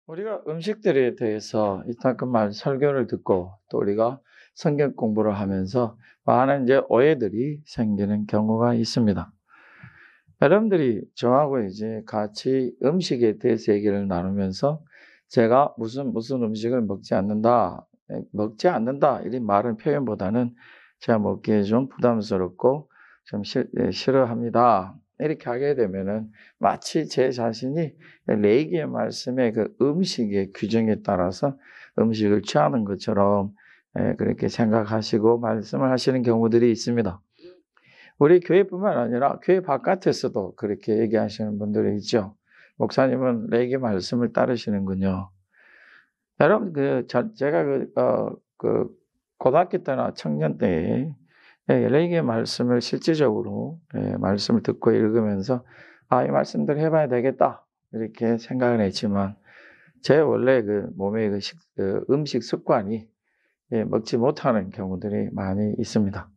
우리가 음식들에 대해서 이따금만 설교를 듣고 또 우리가 성경 공부를 하면서 많은 이제 오해들이 생기는 경우가 있습니다. 여러분들이 저하고 이제 같이 음식에 대해서 얘기를 나누면서 제가 무슨 음식을 먹지 않는다 이런 말은 표현보다는 제가 먹기에 좀 부담스럽고 좀 싫어합니다. 이렇게 하게 되면은 마치 제 자신이 레위기의 말씀에 그 음식의 규정에 따라서 음식을 취하는 것처럼 그렇게 생각하시고 말씀을 하시는 경우들이 있습니다. 우리 교회뿐만 아니라 교회 바깥에서도 그렇게 얘기하시는 분들이 있죠. 목사님은 레위기 말씀을 따르시는군요. 여러분 제가 고등학교 때나 청년 때에 레위기 말씀을 실질적으로 말씀을 듣고 읽으면서 '아 이 말씀대로 해 봐야 되겠다.' 이렇게 생각을 했지만 제 원래 그 몸의 음식 습관이 먹지 못하는 경우들이 많이 있습니다.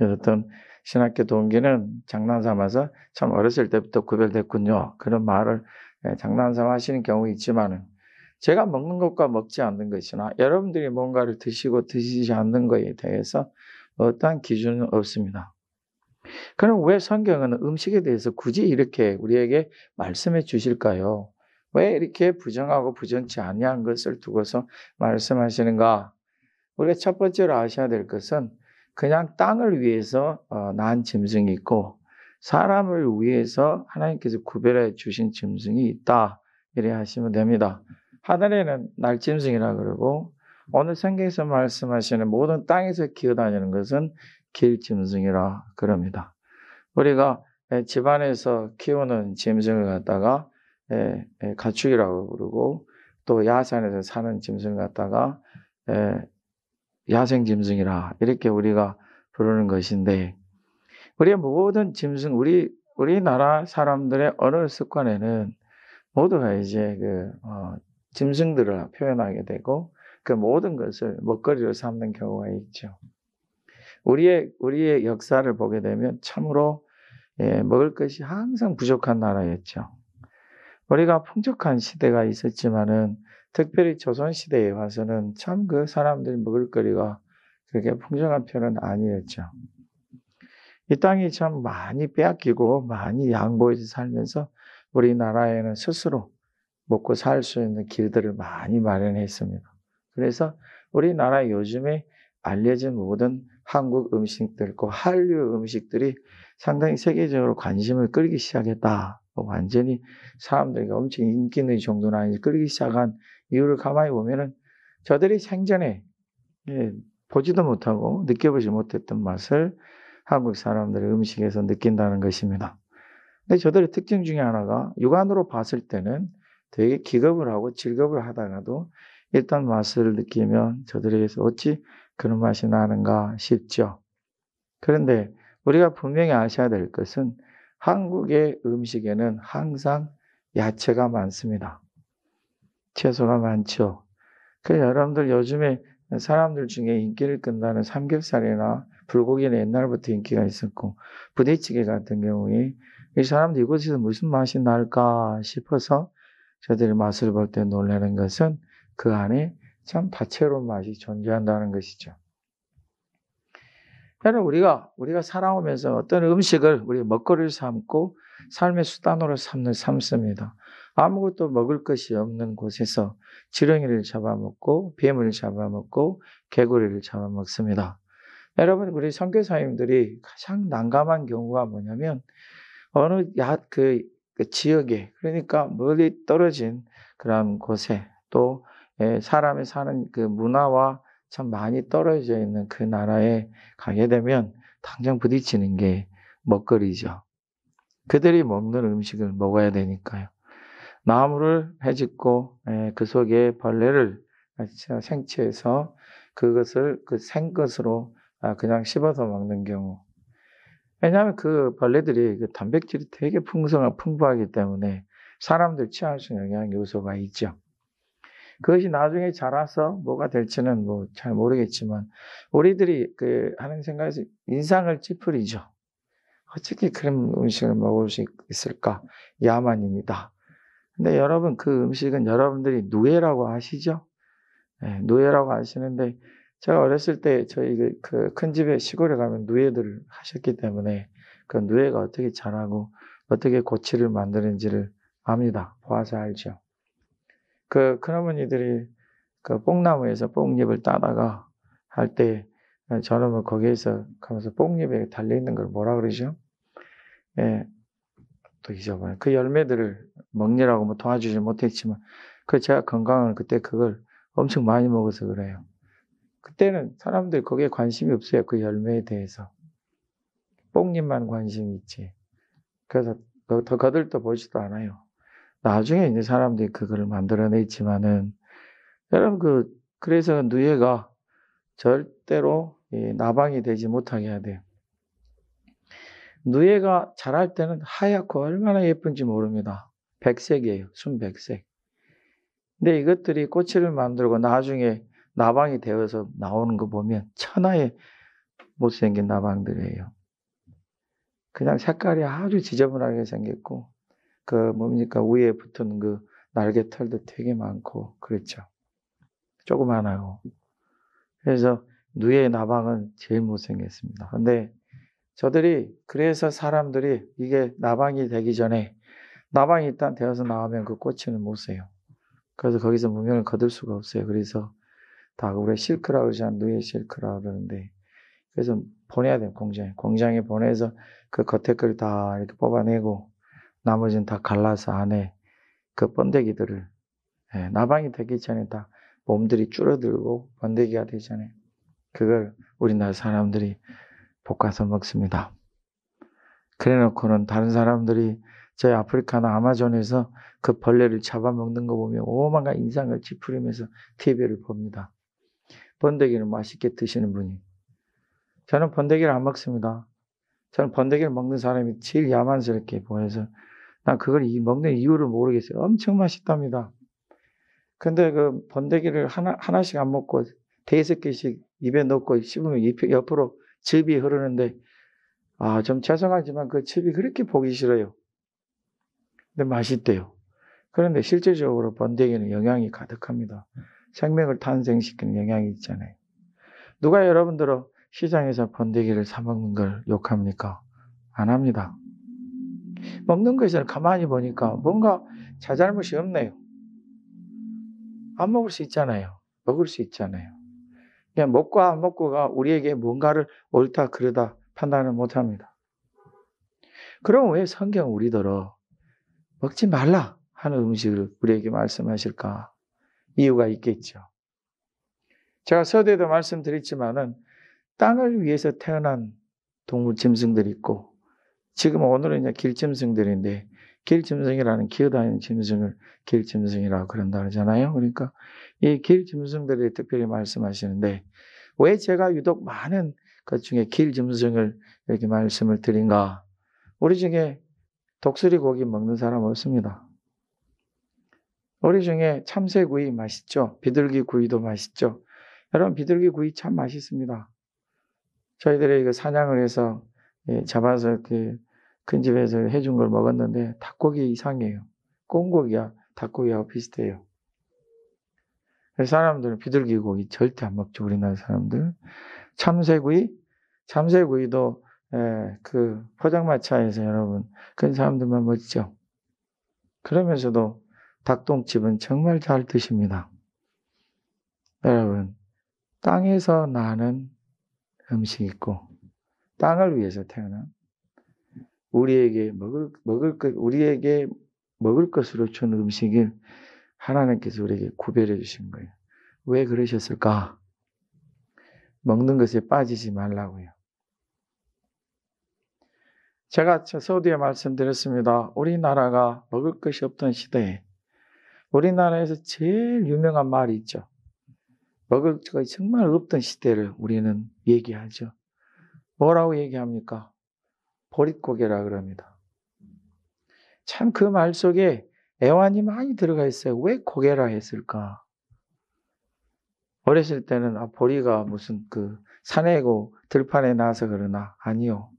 어떤 신학교 동기는 장난 삼아서 "참 어렸을 때부터 구별됐군요." 그런 말을 장난 삼아 하시는 경우 있지만은 제가 먹는 것과 먹지 않는 것이나 여러분들이 뭔가를 드시고 드시지 않는 거에 대해서 어떠한 기준은 없습니다. 그럼 왜 성경은 음식에 대해서 굳이 이렇게 우리에게 말씀해 주실까요? 왜 이렇게 부정하고 부정치 아니한 것을 두고서 말씀하시는가? 우리가 첫 번째로 아셔야 될 것은 그냥 땅을 위해서 낳은 짐승이 있고 사람을 위해서 하나님께서 구별해 주신 짐승이 있다. 이래 하시면 됩니다. 하늘에는 날짐승이라 그러고 오늘 성경에서 말씀하시는 모든 땅에서 기어다니는 것은 길짐승이라 그럽니다. 우리가 집안에서 키우는 짐승을 갖다가 가축이라고 그러고 또 야산에서 사는 짐승을 갖다가 야생 짐승이라 이렇게 우리가 부르는 것인데 우리의 모든 짐승 우리나라 사람들의 언어 습관에는 모두가 이제 짐승들을 표현하게 되고 그 모든 것을 먹거리로 삼는 경우가 있죠. 우리의 역사를 보게 되면 참으로 먹을 것이 항상 부족한 나라였죠. 우리가 풍족한 시대가 있었지만은 특별히 조선 시대에 와서는 참 그 사람들이 먹을 거리가 그렇게 풍족한 편은 아니었죠. 이 땅이 참 많이 빼앗기고 많이 양보해서 살면서 우리나라에는 스스로 먹고 살 수 있는 길들을 많이 마련했습니다. 그래서 우리나라 요즘에 알려진 모든 한국 음식들, 그 한류 음식들이 상당히 세계적으로 관심을 끌기 시작했다. 완전히 사람들이 엄청 인기 있는 정도는 아니지 끌기 시작한 이유를 가만히 보면은 저들이 생전에 예 보지도 못하고 느껴보지 못했던 맛을 한국 사람들의 음식에서 느낀다는 것입니다. 근데 저들의 특징 중에 하나가 육안으로 봤을 때는 되게 기겁을 하고 질겁을 하다가도 일단 맛을 느끼면 저들에게서 '어찌 그런 맛이 나는가?' 싶죠. 그런데 우리가 분명히 아셔야 될 것은 한국의 음식에는 항상 야채가 많습니다. 채소가 많죠. 그래서 여러분들 요즘에 사람들 중에 인기를 끈다는 삼겹살이나 불고기는 옛날부터 인기가 있었고 부대찌개 같은 경우에 이 사람들이 '이곳에서 무슨 맛이 날까?' 싶어서 저들이 맛을 볼 때 놀라는 것은 그 안에 참 다채로운 맛이 존재한다는 것이죠. 그러니까 우리가 살아오면서 어떤 음식을 우리 먹거리를 삼고 삶의 수단으로 삼습니다. 아무것도 먹을 것이 없는 곳에서 지렁이를 잡아먹고 뱀을 잡아먹고 개구리를 잡아먹습니다. 여러분 우리 선교사님들이 가장 난감한 경우가 뭐냐면 어느 그 지역에 그러니까 멀리 떨어진 그런 곳에 또 사람이 사는 그 문화와 참 많이 떨어져 있는 그 나라에 가게 되면 당장 부딪히는 게 먹거리죠. 그들이 먹는 음식을 먹어야 되니까요. 나무를 헤집고 그 속에 벌레를 생채해서 그것을 그 생것으로 그냥 씹어서 먹는 경우. 왜냐하면 그 벌레들이 그 단백질이 되게 풍부하기 때문에 사람들 취할 수 있는 영양 요소가 있죠. 그것이 나중에 자라서 뭐가 될지는 뭐 잘 모르겠지만 우리들이 하는 생각에서 인상을 찌푸리죠. '어떻게 그런 음식을 먹을 수 있을까? 야만입니다.' 근데 여러분 그 음식은 여러분들이 누에라고 아시죠? 네, 누에라고 아시는데 제가 어렸을 때 저희 그 큰 집에 시골에 가면 누에들을 하셨기 때문에 그 누에가 어떻게 자라고 어떻게 고치를 만드는지를 압니다. 봐서 알죠. 그 큰어머니들이 그 뽕나무에서 뽕잎을 따다가 할 때 저는 뭐 거기에서 가면서 뽕잎에 달려있는 걸 뭐라 그러죠? 예, 또 잊어버려. 그 열매들을 먹느라고 뭐 도와주지 못했지만 그 제가 건강을 그때 그걸 엄청 많이 먹어서 그래요. 그때는 사람들이 거기에 관심이 없어요. 그 열매에 대해서. 뽕잎만 관심이 있지. 그래서 더 거들떠 보지도 않아요. 나중에 이제 사람들이 그거를 만들어냈지만은 여러분 그래서 누에가 절대로 나방이 되지 못하게 해야 돼요. 누에가 자랄 때는 하얗고 얼마나 예쁜지 모릅니다. 백색이에요. 순백색. 근데 이것들이 꼬치를 만들고 나중에 나방이 되어서 나오는 거 보면 천하의 못생긴 나방들이에요. 그냥 색깔이 아주 지저분하게 생겼고 그 뭡니까 위에 붙은 그 날개 털도 되게 많고 그렇죠. 조그만하고. 그래서 누에의 나방은 제일 못생겼습니다. 근데 저들이 그래서 사람들이 이게 나방이 되기 전에 나방이 일단 되어서 나오면 그 꼬치는 못 써요. 그래서 거기서 무명을 거둘 수가 없어요. 그래서 다 우리 실크라고 그러잖아요. 누에 실크라고 그러는데 그래서 보내야 돼요. 공장에 보내서 그 겉에 걸 다 이렇게 뽑아내고 나머지는 다 갈라서 안에 그 번데기들을 나방이 되기 전에 다 몸들이 줄어들고 번데기가 되기 전에 그걸 우리나라 사람들이 볶아서 먹습니다. 그래놓고는 다른 사람들이 저희 아프리카나 아마존에서 그 벌레를 잡아먹는 거 보면 오만한 인상을 찌푸리면서 TV를 봅니다. 번데기를 맛있게 드시는 분이. 저는 번데기를 안 먹습니다. 저는 번데기를 먹는 사람이 제일 야만스럽게 보여서 난 그걸 먹는 이유를 모르겠어요. 엄청 맛있답니다. 근데 그 번데기를 하나씩 안 먹고 5개씩 입에 넣고 씹으면 옆으로 즙이 흐르는데 좀 죄송하지만 그 즙이 그렇게 보기 싫어요. 근데 맛있대요. 그런데 실질적으로 번데기는 영양이 가득합니다. 생명을 탄생시키는 영양이 있잖아요. 누가 여러분들은 시장에서 번데기를 사 먹는 걸 욕합니까? 안 합니다. 먹는 것을 가만히 보니까 뭔가 자잘못이 없네요. 안 먹을 수 있잖아요. 먹을 수 있잖아요. 그냥 먹고 안 먹고가 우리에게 뭔가를 옳다 그르다 판단을 못합니다. 그럼 왜 성경 우리더러 먹지 말라 하는 음식을 우리에게 말씀하실까? 이유가 있겠죠. 제가 서두에도 말씀드렸지만은 땅을 위해서 태어난 동물 짐승들이 있고 지금 오늘은 이제 길짐승들인데 길짐승이라는 기어다니는 짐승을 길짐승이라고 그런다 그러잖아요. 그러니까 이 길짐승들이 특별히 말씀하시는데 왜 제가 유독 많은 것 중에 길짐승을 이렇게 말씀을 드린가? 우리 중에 독수리 고기 먹는 사람 없습니다. 우리 중에 참새구이 맛있죠? 비둘기 구이도 맛있죠? 여러분 비둘기 구이 참 맛있습니다. 저희들이 이거 사냥을 해서 잡아서 큰 집에서 해준 걸 먹었는데 닭고기 이상해요. 꽁고기야 닭고기하고 비슷해요. 사람들은 비둘기 고기 절대 안 먹죠. 우리나라 사람들. 참새구이도 그 포장마차에서 여러분 그런 사람들만 먹죠. 그러면서도 닭똥집은 정말 잘 드십니다. 여러분 땅에서 나는 음식이 있고 땅을 위해서 태어난 우리에게 우리에게 먹을 것으로 준 음식을 하나님께서 우리에게 구별해 주신 거예요. 왜 그러셨을까? 먹는 것에 빠지지 말라고요. 제가 서두에 말씀드렸습니다. 우리나라가 먹을 것이 없던 시대에 우리나라에서 제일 유명한 말이 있죠. 먹을 것이 정말 없던 시대를 우리는 얘기하죠. 뭐라고 얘기합니까? 보릿고개라 그럽니다. 참 그 말 속에 애환이 많이 들어가 있어요. 왜 고개라 했을까? 어렸을 때는 보리가 무슨 산에고 들판에 나서 그러나 아니요.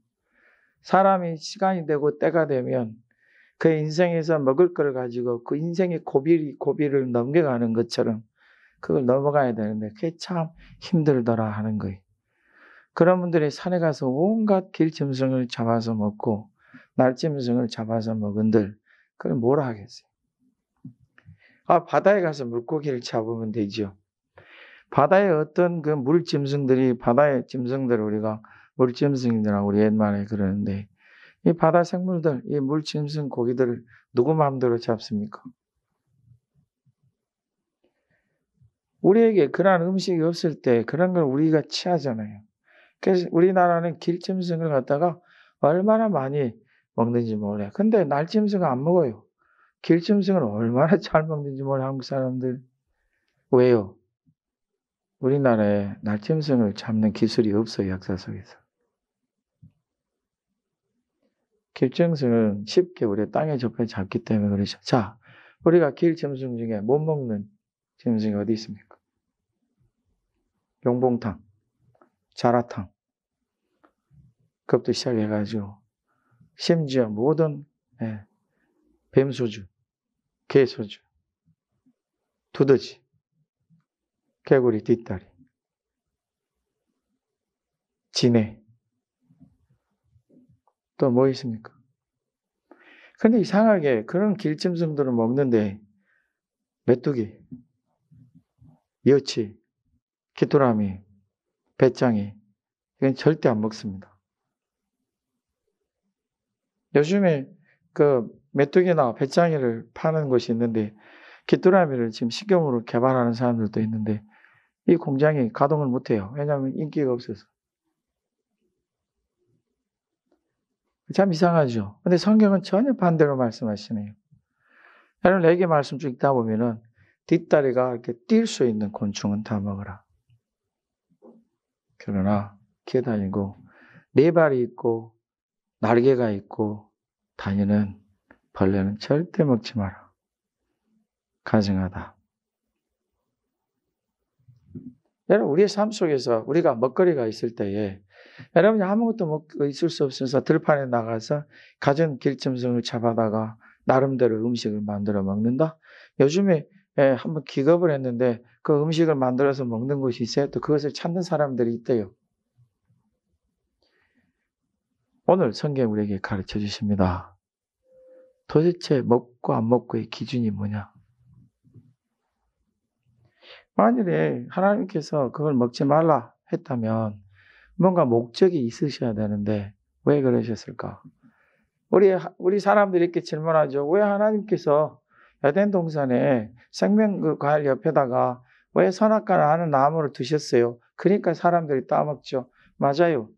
사람이 시간이 되고 때가 되면 그 인생에서 먹을 걸 가지고 그 인생의 고비를 넘겨가는 것처럼 그걸 넘어가야 되는데 그게 참 힘들더라 하는 거예요. 그런 분들이 산에 가서 온갖 길짐승을 잡아서 먹고 날짐승을 잡아서 먹은들 그걸 뭐라 하겠어요. 바다에 가서 물고기를 잡으면 되죠. 바다에 어떤 그 물짐승들이 바다의 짐승들을 우리가 물짐승이라고 우리 옛말에 그러는데 이 바다 생물들, 이 물짐승 고기들을 누구 마음대로 잡습니까? 우리에게 그러한 음식이 없을 때 그런 걸 우리가 취하잖아요. 그래서 우리나라는 길짐승을 갖다가 얼마나 많이 먹는지 몰라요. 근데 날짐승은 안 먹어요. 길짐승을 얼마나 잘 먹는지 몰라요, 한국 사람들. 왜요? 우리나라에 날짐승을 잡는 기술이 없어요, 역사 속에서. 길짐승은 쉽게 우리 땅에 접해 잡기 때문에 그러죠. 자, 우리가 길짐승 중에 못 먹는 짐승이 어디 있습니까? 용봉탕, 자라탕, 그것부터 시작해가지고 심지어 모든 뱀소주, 개소주, 두더지, 개구리 뒷다리, 진해, 또 뭐 있습니까? 근데 이상하게 그런 길짐승들을 먹는데 메뚜기, 여치, 귀뚜라미, 배짱이 이건 절대 안 먹습니다. 요즘에 그 메뚜기나 배짱이를 파는 곳이 있는데 귀뚜라미를 지금 식용으로 개발하는 사람들도 있는데 이 공장이 가동을 못해요. 왜냐하면 인기가 없어서. 참 이상하죠. 근데 성경은 전혀 반대로 말씀하시네요. 여러분 애기 말씀 쭉 읽다 보면은 뒷다리가 이렇게 뛸 수 있는 곤충은 다 먹어라. 그러나 기어다니고 네 발이 있고 날개가 있고 다니는 벌레는 절대 먹지 마라. 가증하다. 여러분 우리의 삶 속에서 우리가 먹거리가 있을 때에 여러분이 아무것도 먹고 있을 수 없어서 들판에 나가서 가진 길짐승을 잡아다가 나름대로 음식을 만들어 먹는다? 요즘에 한번 기겁을 했는데 그 음식을 만들어서 먹는 곳이 있어요. 또 그것을 찾는 사람들이 있대요. 오늘 성경 우리에게 가르쳐 주십니다. 도대체 먹고 안 먹고의 기준이 뭐냐? 만일에 하나님께서 그걸 먹지 말라 했다면 뭔가 목적이 있으셔야 되는데 왜 그러셨을까? 우리 사람들이 이렇게 질문하죠. 왜 하나님께서 에덴 동산에 생명 그 과일 옆에다가 왜 선악과를 아는 나무를 두셨어요? 그러니까 사람들이 따먹죠. 맞아요.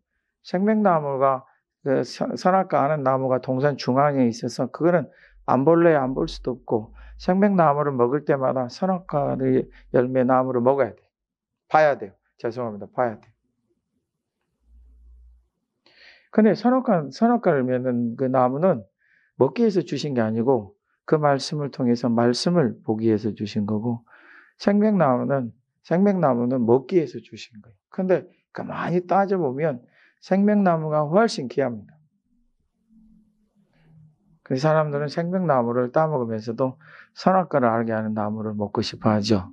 생명나무가 그 선악과 아는 나무가 동산 중앙에 있어서 그거는 안 볼래야 안 볼 수도 없고 생명나무를 먹을 때마다 선악과의 열매 나무를 먹어야 돼요. 봐야 돼요. 죄송합니다. 봐야 돼요. 근데 선악과를 맺는 그 나무는 먹기 위해서 주신 게 아니고 그 말씀을 통해서 말씀을 보기 위해서 주신 거고 생명나무는 먹기 위해서 주신 거예요. 근데 가만히 따져보면 생명나무가 훨씬 귀합니다. 그 사람들은 생명나무를 따먹으면서도 선악과를 알게 하는 나무를 먹고 싶어 하죠.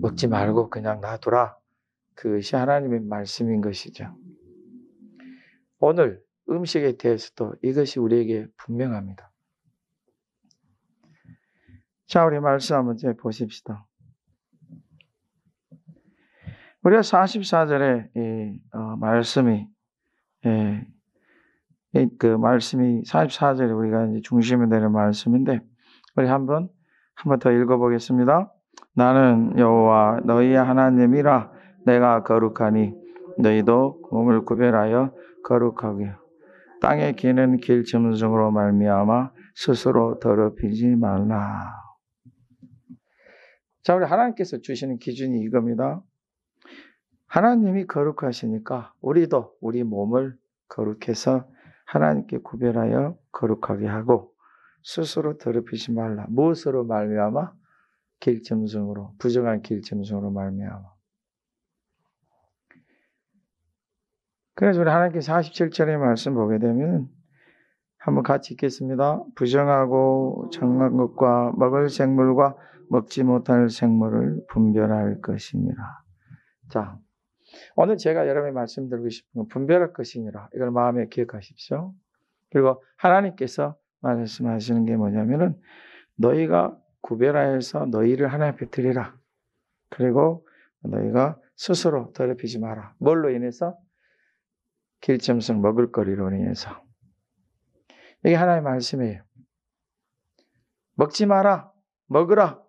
먹지 말고 그냥 놔둬라. 그것이 하나님의 말씀인 것이죠. 오늘 음식에 대해서도 이것이 우리에게 분명합니다. 자, 우리 말씀 한번 보십시다. 우리가 44절에 말씀이 그 말씀이 44절에 우리가 이제 중심이 되는 말씀인데 우리 한번 더 읽어보겠습니다. 나는 여호와 너희의 하나님이라 내가 거룩하니 너희도 몸을 구별하여 거룩하게 땅에 기는 길짐승으로 말미암아 스스로 더럽히지 말라. 자, 우리 하나님께서 주시는 기준이 이겁니다. 하나님이 거룩하시니까 우리도 우리 몸을 거룩해서 하나님께 구별하여 거룩하게 하고 스스로 더럽히지 말라. 무엇으로 말미암아? 길짐승으로, 부정한 길짐승으로 말미암아. 그래서 우리 하나님께 47절의 말씀 보게 되면 한번 같이 읽겠습니다. 부정하고 정한 것과 먹을 생물과 먹지 못할 생물을 분별할 것이니라. 자, 오늘 제가 여러분에게 말씀드리고 싶은 건 분별할 것이니라. 이걸 마음에 기억하십시오. 그리고 하나님께서 말씀하시는 게 뭐냐면은 너희가 구별하여서 너희를 하나님 앞에 드리라. 그리고 너희가 스스로 더럽히지 마라. 뭘로 인해서? 길점성 먹을거리로 인해서. 이게 하나님의 말씀이에요. 먹지 마라, 먹으라.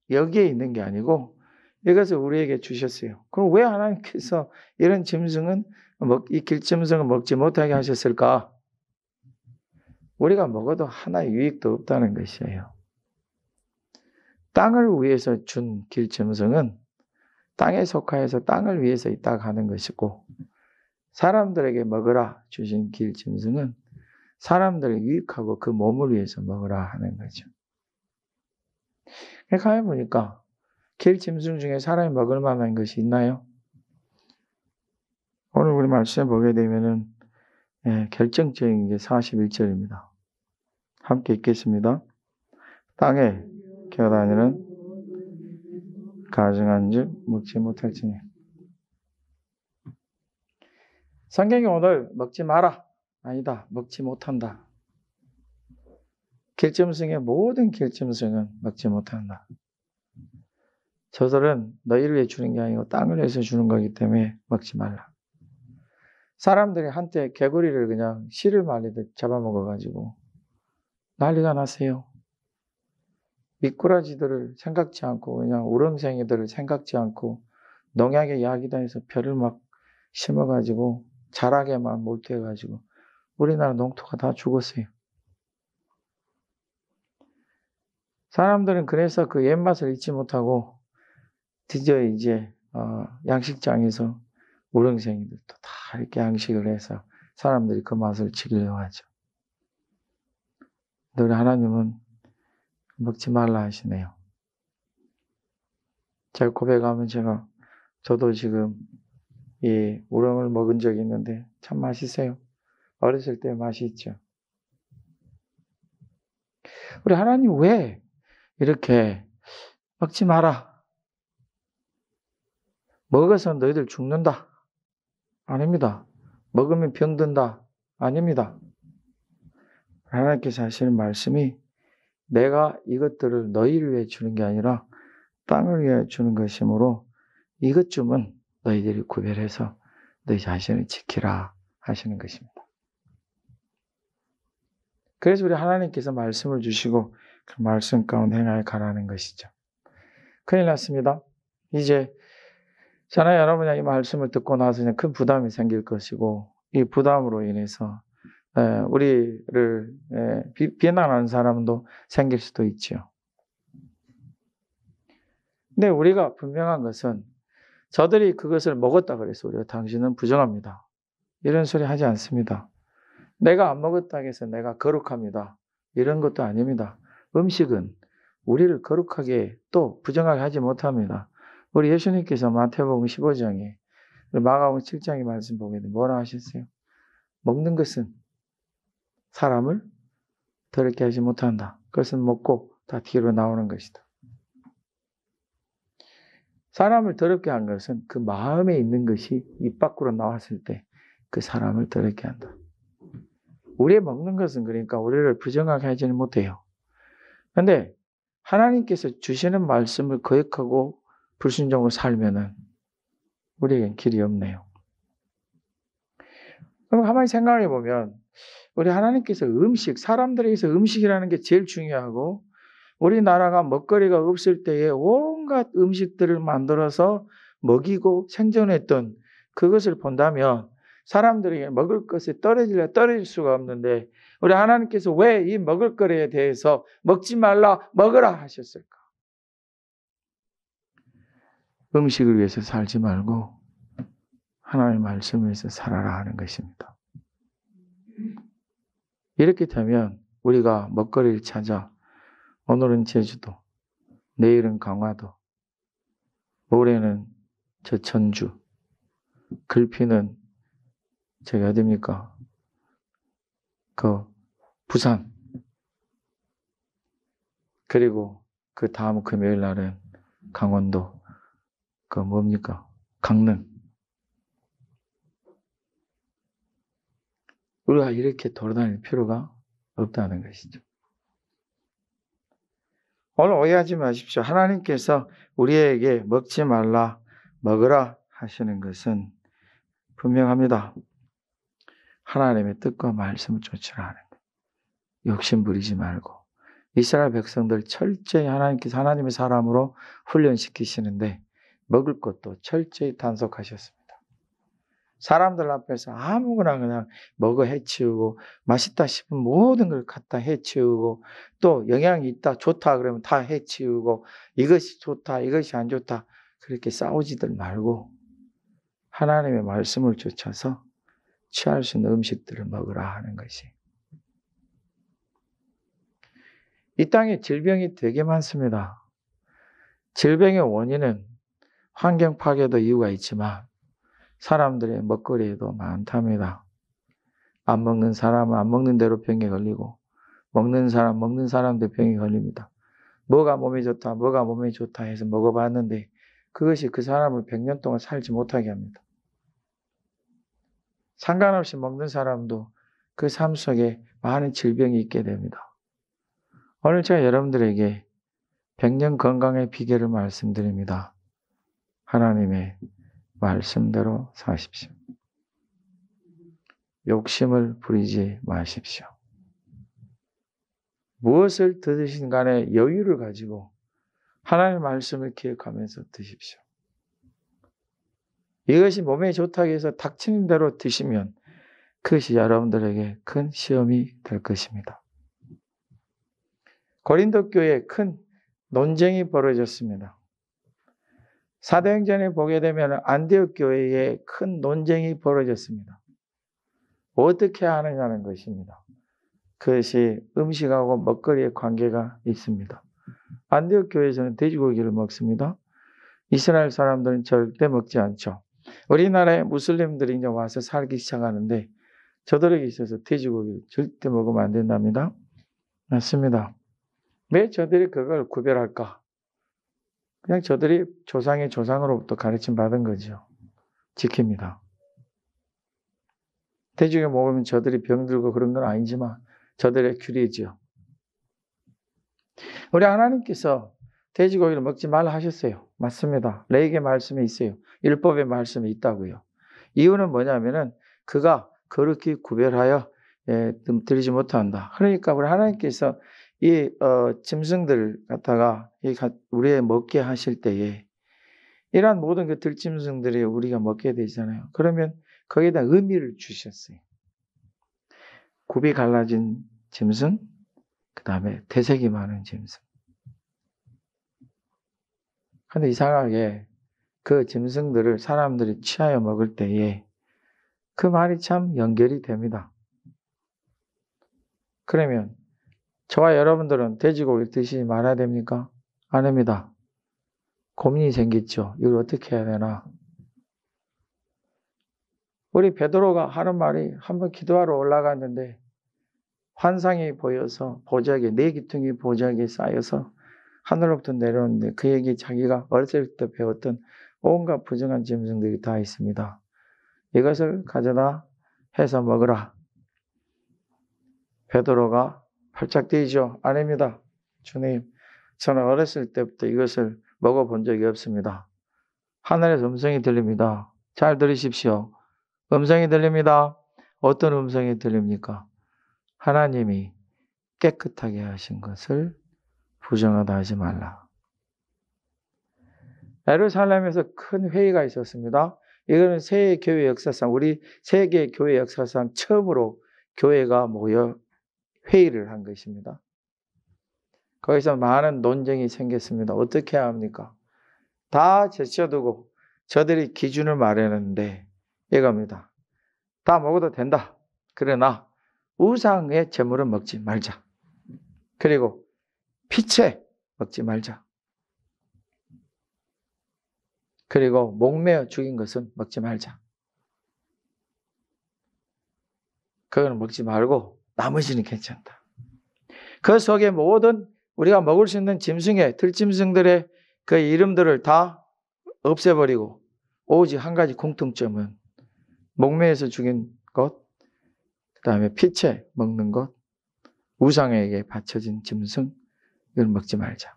여기에 있는 게 아니고 이것을 우리에게 주셨어요. 그럼 왜 하나님께서 이런 짐승은 이 길짐승을 먹지 못하게 하셨을까? 우리가 먹어도 하나의 유익도 없다는 것이에요. 땅을 위해서 준 길짐승은 땅에 속하여서 땅을 위해서 있다가 하는 것이고, 사람들에게 먹으라 주신 길짐승은 사람들을 유익하고 그 몸을 위해서 먹으라 하는 거죠. 가만히 보니까 길짐승 중에 사람이 먹을 만한 것이 있나요? 오늘 우리 말씀에 보게 되면은 결정적인 게 41절입니다. 함께 읽겠습니다. 땅에 기어다니는 가증한즉 먹지 못할지니. 성경이 오늘 먹지 마라, 아니다, 먹지 못한다. 길짐승의 모든 길짐승은 먹지 못한다. 저들은 너희를 위해 주는 게 아니고 땅을 위해서 주는 거기 때문에 먹지 말라. 사람들이 한때 개구리를 그냥 씨를 말리듯 잡아먹어가지고 난리가 났어요. 미꾸라지들을 생각지 않고 그냥 우렁생이들을 생각지 않고 농약의 약이다 해서 벼를 막 심어가지고 자라게만 몰두해가지고 우리나라 농토가 다 죽었어요. 사람들은 그래서 그 옛맛을 잊지 못하고 드디어 이제 양식장에서 우렁생이들도 다 이렇게 양식을 해서 사람들이 그 맛을 즐기려고 하죠. 우리 하나님은 먹지 말라 하시네요. 제가 고백하면 저도 지금 이 우렁을 먹은 적이 있는데 참 맛있어요. 어렸을 때 맛이 있죠. 우리 하나님 왜 이렇게 먹지 마라, 먹어서 너희들 죽는다, 아닙니다. 먹으면 병든다, 아닙니다. 하나님께서 하시는 말씀이 내가 이것들을 너희를 위해 주는 게 아니라 땅을 위해 주는 것이므로 이것쯤은 너희들이 구별해서 너희 자신을 지키라 하시는 것입니다. 그래서 우리 하나님께서 말씀을 주시고 그 말씀 가운데 행하여 가라는 것이죠. 큰일 났습니다. 이제 저나 여러분이 이 말씀을 듣고 나서 큰 부담이 생길 것이고 이 부담으로 인해서 우리를 비난하는 사람도 생길 수도 있죠. 근데 우리가 분명한 것은 저들이 그것을 먹었다 그래서 우리가 당신은 부정합니다, 이런 소리 하지 않습니다. 내가 안 먹었다 해서 내가 거룩합니다, 이런 것도 아닙니다. 음식은 우리를 거룩하게 또 부정하게 하지 못합니다. 우리 예수님께서 마태복음 15장에 마가복음 7장의 말씀 보게 되면 뭐라 하셨어요? 먹는 것은 사람을 더럽게 하지 못한다. 그것은 먹고 다 뒤로 나오는 것이다. 사람을 더럽게 한 것은 그 마음에 있는 것이 입 밖으로 나왔을 때 그 사람을 더럽게 한다. 우리의 먹는 것은 그러니까 우리를 부정하게 하지는 못해요. 그런데 하나님께서 주시는 말씀을 거역하고 불순종으로 살면은 우리에겐 길이 없네요. 그럼 가만히 생각해 보면 우리 하나님께서 사람들에게서 음식이라는 게 제일 중요하고 우리나라가 먹거리가 없을 때에 온갖 음식들을 만들어서 먹이고 생존했던 그것을 본다면 사람들에게 먹을 것이 떨어질 수가 없는데 우리 하나님께서 왜 이 먹을 거리에 대해서 먹지 말라, 먹으라 하셨을까? 음식을 위해서 살지 말고 하나님의 말씀을 위해서 살아라 하는 것입니다. 이렇게 되면 우리가 먹거리를 찾아 오늘은 제주도, 내일은 강화도, 모레는 저천주, 글피는 저기 어딥니까? 부산. 그리고 그 다음 금요일 날은 강원도. 그 뭡니까? 강릉. 우리가 이렇게 돌아다닐 필요가 없다는 것이죠. 오늘 오해하지 마십시오. 하나님께서 우리에게 먹지 말라, 먹으라 하시는 것은 분명합니다. 하나님의 뜻과 말씀을 쫓으라 하는 거예요. 욕심 부리지 말고. 이스라엘 백성들 철저히 하나님께서 하나님의 사람으로 훈련시키시는데 먹을 것도 철저히 단속하셨습니다. 사람들 앞에서 아무거나 그냥 먹어 해치우고 맛있다 싶은 모든 걸 갖다 해치우고 또 영양이 있다 좋다 그러면 다 해치우고 이것이 좋다 이것이 안 좋다 그렇게 싸우지들 말고 하나님의 말씀을 쫓아서 취할 수 있는 음식들을 먹으라 하는 것이. 이 땅에 질병이 되게 많습니다. 질병의 원인은 환경 파괴도 이유가 있지만 사람들의 먹거리에도 많답니다. 안 먹는 사람은 안 먹는 대로 병에 걸리고 먹는 사람들 병에 걸립니다. 뭐가 몸에 좋다 뭐가 몸에 좋다 해서 먹어봤는데 그것이 그 사람을 100년 동안 살지 못하게 합니다. 상관없이 먹는 사람도 그 삶 속에 많은 질병이 있게 됩니다. 오늘 제가 여러분들에게 100년 건강의 비결을 말씀드립니다. 하나님의 말씀대로 사십시오. 욕심을 부리지 마십시오. 무엇을 드시든 간에 여유를 가지고 하나님의 말씀을 기억하면서 드십시오. 이것이 몸에 좋다고 해서 닥치는 대로 드시면 그것이 여러분들에게 큰 시험이 될 것입니다. 고린도 교회에 큰 논쟁이 벌어졌습니다. 사도행전에 보게 되면 안디옥 교회에 큰 논쟁이 벌어졌습니다. 어떻게 하느냐는 것입니다. 그것이 음식하고 먹거리의 관계가 있습니다. 안디옥 교회에서는 돼지고기를 먹습니다. 이스라엘 사람들은 절대 먹지 않죠. 우리나라에 무슬림들이 이제 와서 살기 시작하는데 저들에게 있어서 돼지고기를 절대 먹으면 안 된답니다. 맞습니다. 왜 저들이 그걸 구별할까? 그냥 저들이 조상의 조상으로부터 가르침 받은 거죠. 지킵니다. 돼지고기 먹으면 저들이 병들고 그런 건 아니지만 저들의 규례죠. 우리 하나님께서 돼지고기를 먹지 말라 하셨어요. 맞습니다. 레위기의 말씀에 있어요. 율법의 말씀에 있다고요. 이유는 뭐냐면은 그가 그렇게 구별하여 드리지 못한다. 그러니까 우리 하나님께서 이 짐승들 갖다가 우리의 먹게 하실 때에 이러한 모든 그 들짐승들이 우리가 먹게 되잖아요. 그러면 거기에다 의미를 주셨어요. 굽이 갈라진 짐승, 그 다음에 태색이 많은 짐승. 그런데 이상하게 그 짐승들을 사람들이 취하여 먹을 때에 그 말이 참 연결이 됩니다. 그러면 저와 여러분들은 돼지고기 드시지 말아야 됩니까? 안 합니다. 고민이 생겼죠. 이걸 어떻게 해야 되나? 우리 베드로가 하는 말이 한번 기도하러 올라갔는데 환상이 보여서 보자기에 4기둥이 보자기에 쌓여서 하늘로부터 내려오는데 그에게 자기가 어렸을 때 배웠던 온갖 부정한 짐승들이 다 있습니다. 이것을 가져다 해서 먹으라. 베드로가 팔짝 뛰죠. 아닙니다. 주님, 저는 어렸을 때부터 이것을 먹어본 적이 없습니다. 하늘에서 음성이 들립니다. 잘 들으십시오. 음성이 들립니다. 어떤 음성이 들립니까? 하나님이 깨끗하게 하신 것을 부정하다 하지 말라. 예루살렘에서 큰 회의가 있었습니다. 이거는 세계교회 역사상, 우리 세계교회 역사상 처음으로 교회가 모여 회의를 한 것입니다. 거기서 많은 논쟁이 생겼습니다. 어떻게 해야 합니까? 다 제쳐두고 저들이 기준을 마련했는데 이겁니다. 다 먹어도 된다. 그러나 우상의 제물은 먹지 말자. 그리고 피채 먹지 말자. 그리고 목매어 죽인 것은 먹지 말자. 그건 먹지 말고 나머지는 괜찮다. 그 속에 모든 우리가 먹을 수 있는 짐승의 들짐승들의 그 이름들을 다 없애버리고 오직 한 가지 공통점은 목매에서 죽인 것, 그 다음에 피채 먹는 것, 우상에게 바쳐진 짐승, 이걸 먹지 말자.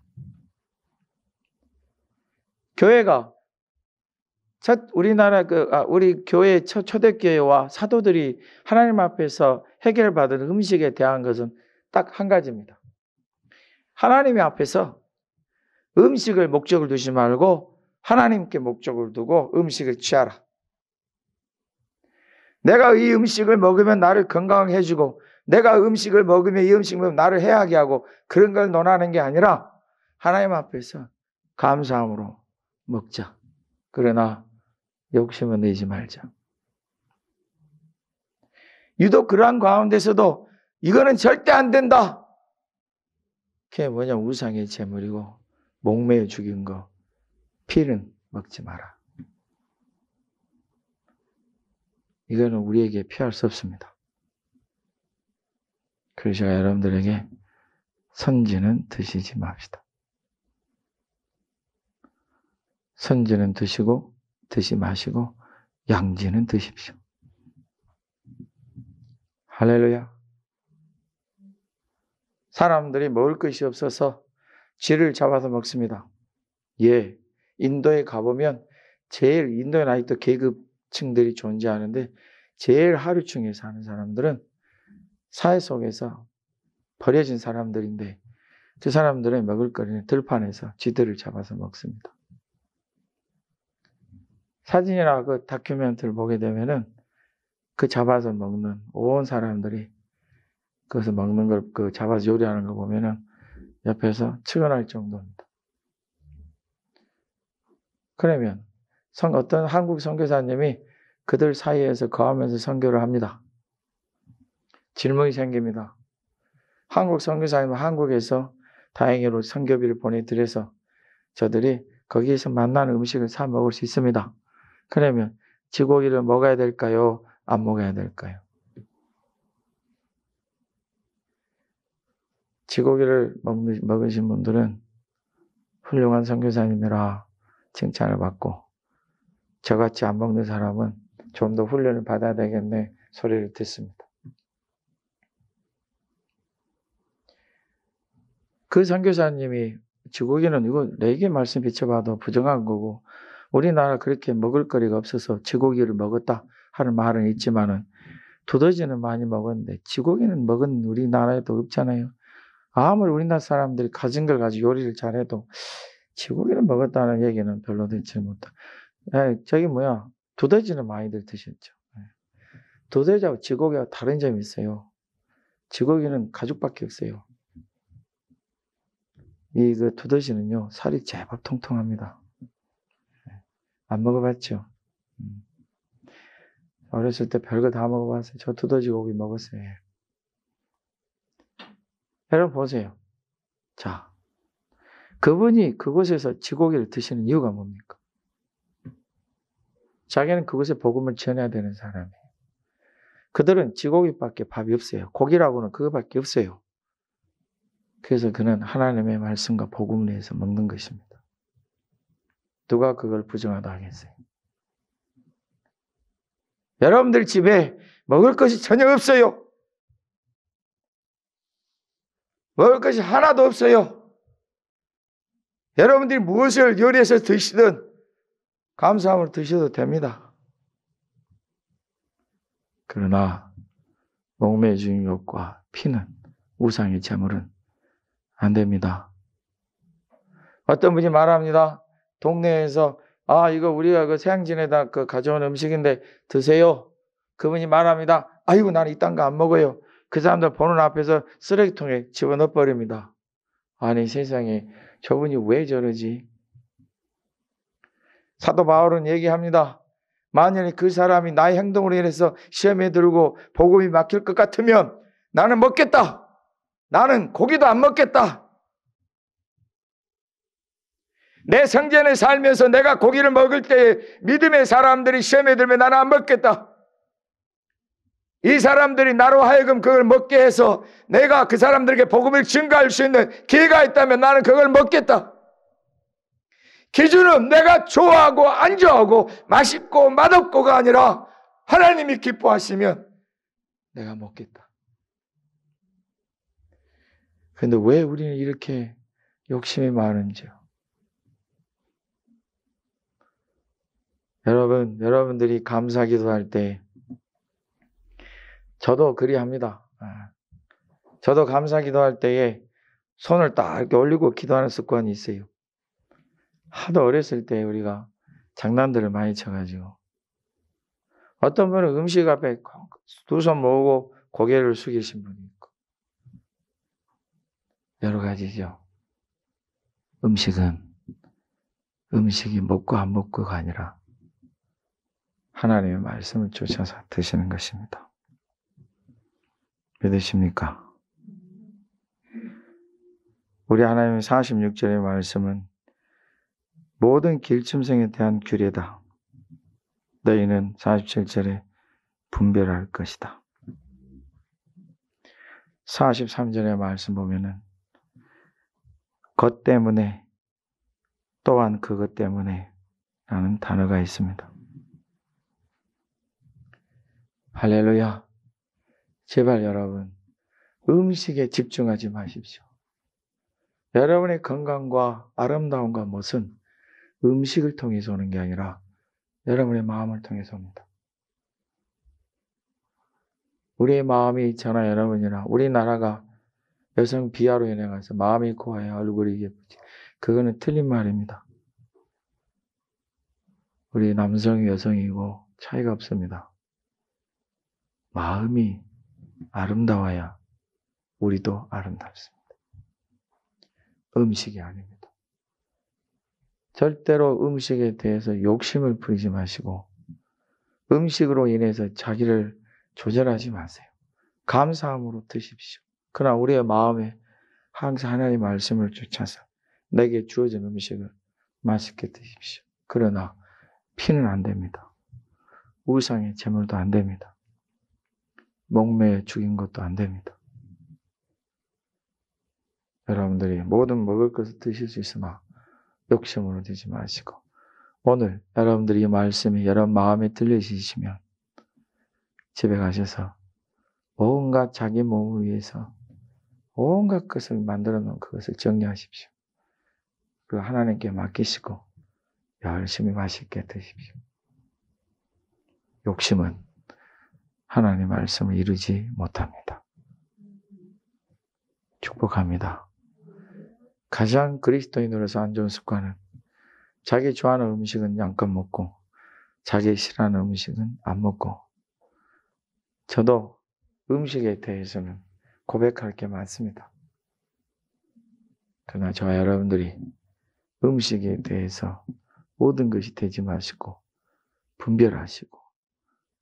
교회가 우리 교회 초대교회와 사도들이 하나님 앞에서 해결받은 음식에 대한 것은 딱 한 가지입니다. 하나님 앞에서 음식을 목적을 두지 말고 하나님께 목적을 두고 음식을 취하라. 내가 이 음식을 먹으면 나를 건강하게 해주고 내가 음식을 먹으면 이 음식을 먹으면 나를 해하게 하고 그런 걸 논하는 게 아니라 하나님 앞에서 감사함으로 먹자. 그러나 욕심은 내지 말자. 유독 그러한 가운데서도 이거는 절대 안 된다. 그게 뭐냐면 우상의 제물이고 목매어 죽인 거, 피는 먹지 마라. 이거는 우리에게 피할 수 없습니다. 그래서 제가 여러분들에게 선지는 드시지 맙시다. 선지는 드시고 드시 마시고 양지는 드십시오. 할렐루야. 사람들이 먹을 것이 없어서 쥐를 잡아서 먹습니다. 예, 인도에 가보면 제일 인도에 아직도 계급층들이 존재하는데 제일 하류층에 사는 사람들은 사회 속에서 버려진 사람들인데 그 사람들의 먹을거리는 들판에서 쥐들을 잡아서 먹습니다. 사진이나 그 다큐멘터리를 보게 되면은 그 잡아서 먹는 온 사람들이 그것을 먹는 걸 그 잡아서 요리하는 거 보면은 옆에서 측은할 정도입니다. 그러면 어떤 한국 선교사님이 그들 사이에서 거하면서 선교를 합니다. 질문이 생깁니다. 한국 선교사님은 한국에서 다행히로 선교비를 보내드려서 저들이 거기에서 만나는 음식을 사 먹을 수 있습니다. 그러면 쥐고기를 먹어야 될까요? 안 먹어야 될까요? 쥐고기를 먹으신 분들은 훌륭한 선교사님이라 칭찬을 받고 저같이 안 먹는 사람은 좀 더 훈련을 받아야 되겠네 소리를 듣습니다. 그 선교사님이 쥐고기는 이거 내게 말씀 비춰봐도 부정한 거고 우리나라 그렇게 먹을 거리가 없어서 쥐고기를 먹었다 하는 말은 있지만은 두더지는 많이 먹었는데 쥐고기는 먹은 우리나라에도 없잖아요. 아무리 우리나라 사람들이 가진 걸 가지고 요리를 잘해도 쥐고기를 먹었다는 얘기는 별로 듣지 못하. 저기 두더지는 많이들 드셨죠. 두더지하고 쥐고기가 다른 점이 있어요. 쥐고기는 가죽밖에 없어요. 그 두더지는요 살이 제법 통통합니다. 안 먹어봤죠? 어렸을 때 별거 다 먹어봤어요. 저 두더지 고기 먹었어요. 여러분 보세요. 자, 그분이 그곳에서 쥐고기를 드시는 이유가 뭡니까? 자기는 그곳에 복음을 전해야 되는 사람이에요. 그들은 쥐고기밖에 밥이 없어요. 고기라고는 그거밖에 없어요. 그래서 그는 하나님의 말씀과 복음을 위해서 먹는 것입니다. 누가 그걸 부정하다 하겠어요? 여러분들 집에 먹을 것이 전혀 없어요. 먹을 것이 하나도 없어요. 여러분들이 무엇을 요리해서 드시든 감사함을 드셔도 됩니다. 그러나 목매어 죽인 것과 피는 우상의 제물은 안 됩니다. 어떤 분이 말합니다. 동네에서 이거 우리가 그 새양진에다 가져온 음식인데 드세요. 그분이 말합니다. 아이고 나는 이딴 거 안 먹어요. 그 사람들 보는 앞에서 쓰레기통에 집어넣어 버립니다. 아니 세상에 저분이 왜 저러지? 사도 바울은 얘기합니다. 만약에 그 사람이 나의 행동으로 인해서 시험에 들고 복음이 막힐 것 같으면 나는 먹겠다. 나는 고기도 안 먹겠다. 내 성전에 살면서 내가 고기를 먹을 때 믿음의 사람들이 시험에 들면 나는 안 먹겠다. 이 사람들이 나로 하여금 그걸 먹게 해서 내가 그 사람들에게 복음을 증가할 수 있는 기회가 있다면 나는 그걸 먹겠다. 기준은 내가 좋아하고 안 좋아하고 맛있고 맛없고가 아니라 하나님이 기뻐하시면 내가 먹겠다. 그런데 왜 우리는 이렇게 욕심이 많은지요? 여러분들이 감사 기도할 때 저도 그리합니다. 저도 감사 기도할 때에 손을 딱 이렇게 올리고 기도하는 습관이 있어요. 하도 어렸을 때 우리가 장난들을 많이 쳐가지고 어떤 분은 음식 앞에 두 손 모으고 고개를 숙이신 분이 있고 여러 가지죠. 음식이 먹고 안 먹고가 아니라 하나님의 말씀을 쫓아서 드시는 것입니다. 믿으십니까? 우리 하나님의 46절의 말씀은 모든 길짐승에 대한 규례다. 너희는 47절에 분별할 것이다. 43절의 말씀 보면은 것 때문에 또한 그것 때문에 라는 단어가 있습니다. 할렐루야. 제발 여러분 음식에 집중하지 마십시오. 여러분의 건강과 아름다움과 멋은 음식을 통해서 오는 게 아니라 여러분의 마음을 통해서 옵니다. 우리의 마음이 저나 여러분이나 우리나라가 여성 비하로 인해서 마음이 고와야 얼굴이 예쁘지. 그거는 틀린 말입니다. 우리 남성이 여성이고 차이가 없습니다. 마음이 아름다워야 우리도 아름답습니다. 음식이 아닙니다. 절대로 음식에 대해서 욕심을 부리지 마시고 음식으로 인해서 자기를 조절하지 마세요. 감사함으로 드십시오. 그러나 우리의 마음에 항상 하나님의 말씀을 쫓아서 내게 주어진 음식을 맛있게 드십시오. 그러나 피는 안 됩니다. 우상의 제물도 안 됩니다. 목매에 죽인 것도 안 됩니다. 여러분들이 모든 먹을 것을 드실 수 있으나 욕심으로 되지 마시고 오늘 여러분들이 이 말씀이 여러분 마음에 들리시면 집에 가셔서 온갖 자기 몸을 위해서 온갖 것을 만들어 놓은 그것을 정리하십시오. 그리고 하나님께 맡기시고 열심히 맛있게 드십시오. 욕심은 하나님의 말씀을 이루지 못합니다. 축복합니다. 가장 그리스도인으로서 안 좋은 습관은 자기 좋아하는 음식은 양껏 먹고 자기 싫어하는 음식은 안 먹고 저도 음식에 대해서는 고백할 게 많습니다. 그러나 저와 여러분들이 음식에 대해서 모든 것이 되지 마시고 분별하시고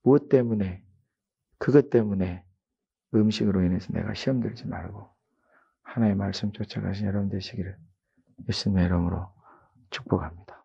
무엇 때문에 그것 때문에 음식으로 인해서 내가 시험 들지 말고 하나님의 말씀 쫓아가신 여러분 되시기를 예수님의 이름으로 축복합니다.